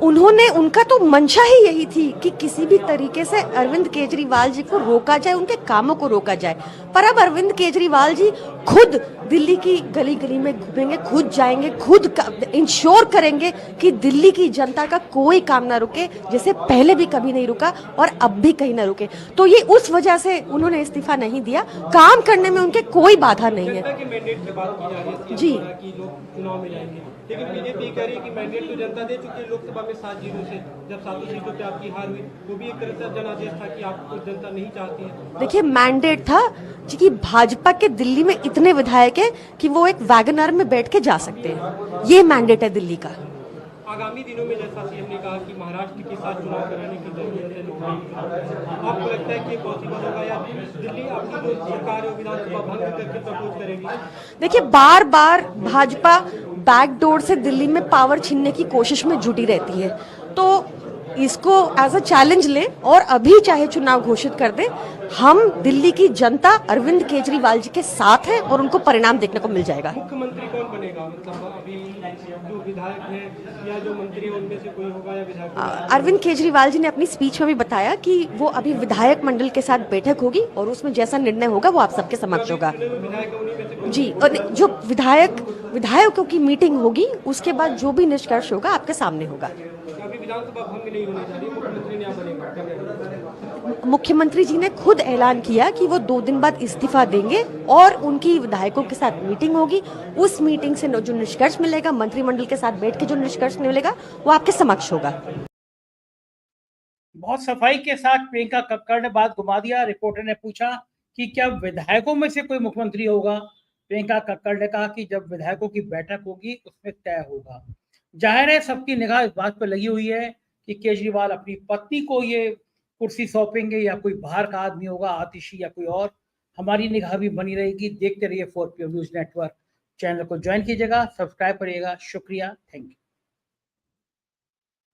उनका तो मंशा ही यही थी कि किसी भी तरीके से अरविंद केजरीवाल जी को रोका जाए, उनके कामों को रोका जाए। पर अब अरविंद केजरीवाल जी खुद दिल्ली की गली गली में घूमेंगे, खुद जाएंगे, खुद इंश्योर करेंगे कि दिल्ली की जनता का कोई काम ना रुके, जैसे पहले भी कभी नहीं रुका और अब भी कहीं ना रुके। तो ये उस वजह से उन्होंने इस्तीफा नहीं दिया, काम करने में उनके कोई बाधा नहीं है। जी, चुनाव में जाएंगे, लेकिन बीजेपी कह रही है कि मैंडेट तो जनता दे चुकी है लोकसभा में 7 सीटों से, जब 7 सीटों पे आपकी हार हुई, वो भी एक तरह से जनादेश था कि आपको जनता नहीं चाहती है। देखिए, मैंडेट था कि भाजपा के दिल्ली में इतने विधायक हैं कि वो एक वैगनर में बैठ के जा सकते हैं, ये मैंडेट है दिल्ली का। आगामी दिनों में जैसा सीएम ने कहा कि महाराष्ट्र के साथ चुनाव कराने की जरूरत है, आपको लगता है कि पॉसिबल होगा या दिल्ली अपनी जो सरकार है विधानसभा भंग करके प्रपोज करेगी? देखिए, बार बार भाजपा बैकडोर से दिल्ली में पावर छीनने की कोशिश में जुटी रहती है, तो इसको एज अ चैलेंज ले और अभी चाहे चुनाव घोषित कर दे। हम दिल्ली की जनता अरविंद केजरीवाल जी के साथ है और उनको परिणाम देखने को मिल जाएगा। मुख्यमंत्री कौन बनेगा, मतलब अभी जो विधायक है या जो मंत्री है उनमें से कोई होगा या विधायक? अरविंद केजरीवाल जी ने अपनी स्पीच में भी बताया कि वो अभी विधायक मंडल के साथ बैठक होगी और उसमें जैसा निर्णय होगा वो आप सबके समक्ष होगा। जी, और जो विधायकों की मीटिंग होगी उसके बाद जो भी निष्कर्ष होगा आपके सामने होगा। अभी विधानसभा भंग नहीं होनी चाहिए, मुख्यमंत्री ने बनेगा। मुख्यमंत्री जी ने खुद ऐलान किया कि वो 2 दिन बाद इस्तीफा देंगे और उनकी विधायकों के साथ मीटिंग होगी। उस मीटिंग से जो निष्कर्ष मिलेगा, मंत्रिमंडल के साथ बैठ के जो निष्कर्ष मिलेगा, वो आपके समक्ष होगा। बहुत सफाई के साथ प्रियंका कक्कड़ ने बात घुमा दिया। रिपोर्टर ने पूछा कि क्या विधायकों में से कोई मुख्यमंत्री होगा। प्रियंका कक्कड़ ने कहा कि जब विधायकों की बैठक होगी उसमें तय होगा। जाहिर है सबकी निगाह इस बात पर लगी हुई है कि केजरीवाल अपनी पत्नी को ये कुर्सी सौंपेंगे या कोई बाहर का आदमी होगा, आतिशी या कोई और। हमारी निगाह भी बनी रहेगी। देखते रहिए 4PM न्यूज नेटवर्क। चैनल को ज्वाइन कीजिएगा, सब्सक्राइब करिएगा। शुक्रिया, थैंक यू।